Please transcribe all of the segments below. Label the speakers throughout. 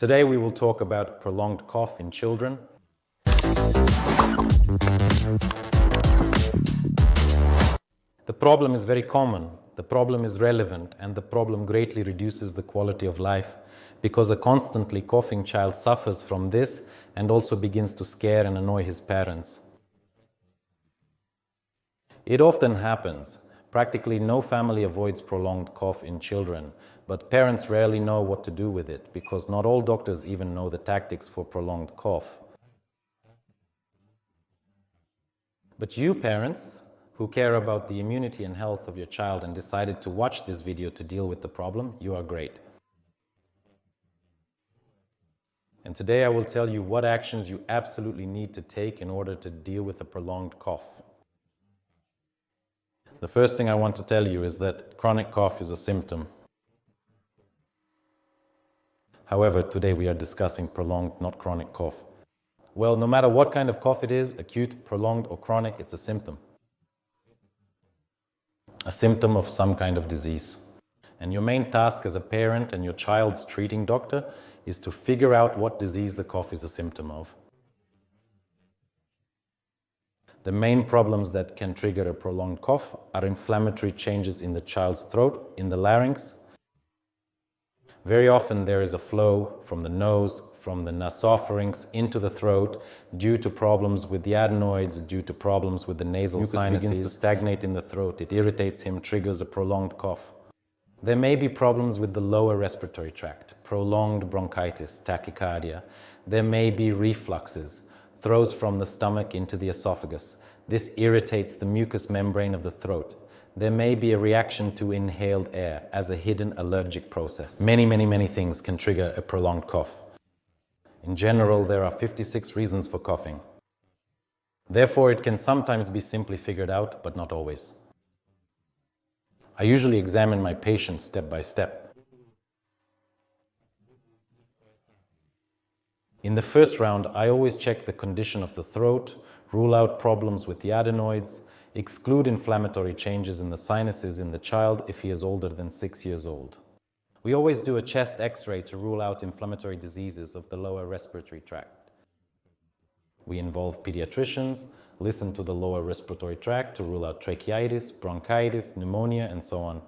Speaker 1: Today we will talk about prolonged cough in children. The problem is very common, the problem is relevant, and the problem greatly reduces the quality of life because a constantly coughing child suffers from this and also begins to scare and annoy his parents. It often happens. Practically no family avoids prolonged cough in children, but parents rarely know what to do with it because not all doctors even know the tactics for prolonged cough. But you parents who care about the immunity and health of your child and decided to watch this video to deal with the problem, you are great. And today I will tell you what actions you absolutely need to take in order to deal with a prolonged cough. The first thing I want to tell you is that chronic cough is a symptom. However, today we are discussing prolonged, not chronic cough. Well, no matter what kind of cough it is, acute, prolonged, or chronic, it's a symptom. A symptom of some kind of disease. And your main task as a parent and your child's treating doctor is to figure out what disease the cough is a symptom of. The main problems that can trigger a prolonged cough are inflammatory changes in the child's throat, in the larynx. Very often there is a flow from the nose, from the nasopharynx into the throat due to problems with the adenoids, due to problems with the nasal sinuses. Begins to stagnate in the throat. It irritates him, triggers a prolonged cough. There may be problems with the lower respiratory tract, prolonged bronchitis, tachycardia. There may be refluxes, throws from the stomach into the esophagus. This irritates the mucous membrane of the throat. There may be a reaction to inhaled air as a hidden allergic process. Many things can trigger a prolonged cough. In general, there are 56 reasons for coughing. Therefore, it can sometimes be simply figured out, but not always. I usually examine my patients step by step. In the first round, I always check the condition of the throat, rule out problems with the adenoids, exclude inflammatory changes in the sinuses in the child if he is older than 6 years old. We always do a chest X-ray to rule out inflammatory diseases of the lower respiratory tract. We involve pediatricians, listen to the lower respiratory tract to rule out tracheitis, bronchitis, pneumonia, and so on.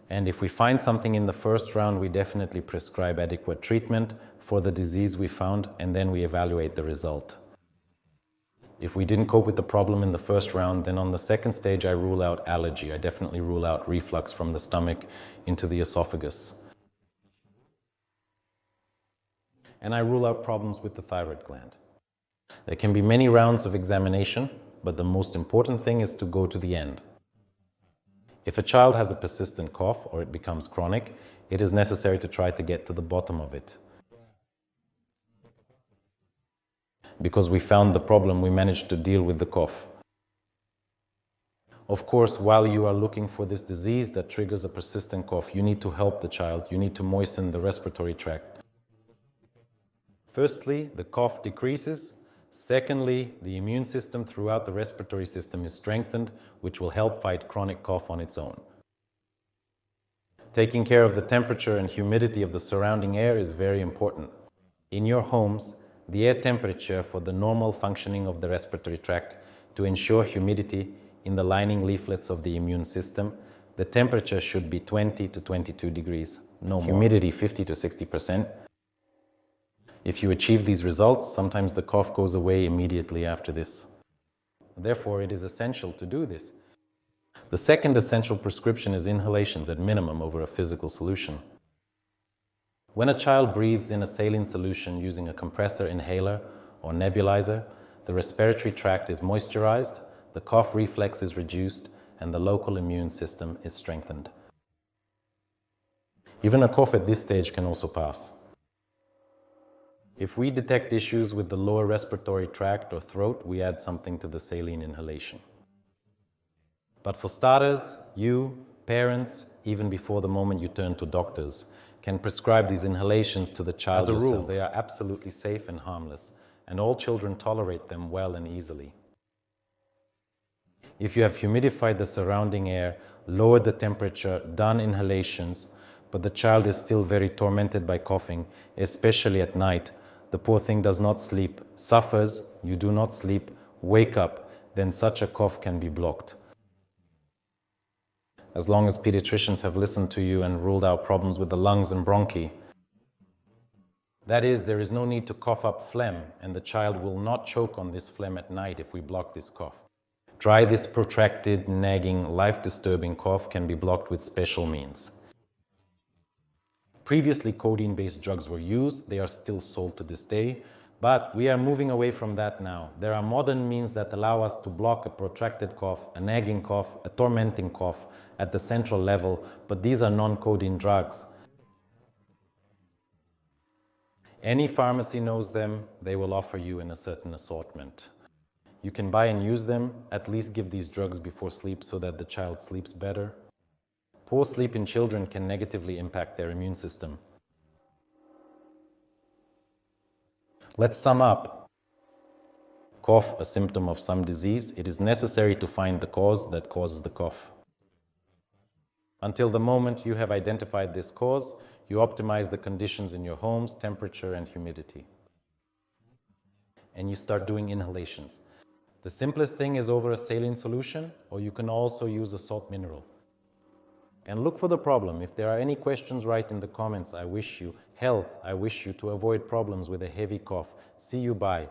Speaker 1: And if we find something in the first round, we definitely prescribe adequate treatment for the disease we found, and then we evaluate the result. If we didn't cope with the problem in the first round, then on the second stage I rule out allergy. I definitely rule out reflux from the stomach into the esophagus. And I rule out problems with the thyroid gland. There can be many rounds of examination, but the most important thing is to go to the end. If a child has a persistent cough or it becomes chronic, it is necessary to try to get to the bottom of it. Because we found the problem, we managed to deal with the cough. Of course, while you are looking for this disease that triggers a persistent cough, you need to help the child. You need to moisten the respiratory tract. Firstly, the cough decreases. Secondly, the immune system throughout the respiratory system is strengthened, which will help fight chronic cough on its own. Taking care of the temperature and humidity of the surrounding air is very important. In your homes, the air temperature for the normal functioning of the respiratory tract to ensure humidity in the lining leaflets of the immune system, the temperature should be 20 to 22 degrees, no more. Humidity 50 to 60%. If you achieve these results, sometimes the cough goes away immediately after this. Therefore, it is essential to do this. The second essential prescription is inhalations at minimum over a physical solution. When a child breathes in a saline solution using a compressor inhaler or nebulizer, the respiratory tract is moisturized, the cough reflex is reduced, and the local immune system is strengthened. Even a cough at this stage can also pass. If we detect issues with the lower respiratory tract or throat, we add something to the saline inhalation. But for starters, you, parents, even before the moment you turn to doctors, can prescribe these inhalations to the child yourself. As a rule, they are absolutely safe and harmless, and all children tolerate them well and easily. If you have humidified the surrounding air, lowered the temperature, done inhalations, but the child is still very tormented by coughing, especially at night. The poor thing does not sleep, suffers, you do not sleep, wake up, then such a cough can be blocked. As long as pediatricians have listened to you and ruled out problems with the lungs and bronchi, that is, there is no need to cough up phlegm, and the child will not choke on this phlegm at night if we block this cough. This protracted, nagging, life-disturbing cough can be blocked with special means. Previously, codeine-based drugs were used. They are still sold to this day, but we are moving away from that now. There are modern means that allow us to block a protracted cough, a nagging cough, a tormenting cough at the central level, but these are non-codeine drugs. Any pharmacy knows them. They will offer you in a certain assortment. You can buy and use them. At least give these drugs before sleep so that the child sleeps better. Poor sleep in children can negatively impact their immune system. Let's sum up. Cough, a symptom of some disease. It is necessary to find the cause that causes the cough. Until the moment you have identified this cause, you optimize the conditions in your homes, temperature and humidity. And you start doing inhalations. The simplest thing is over a saline solution, or you can also use a salt mineral. And look for the problem. If there are any questions, write in the comments. I wish you health. I wish you to avoid problems with a heavy cough. See you, bye.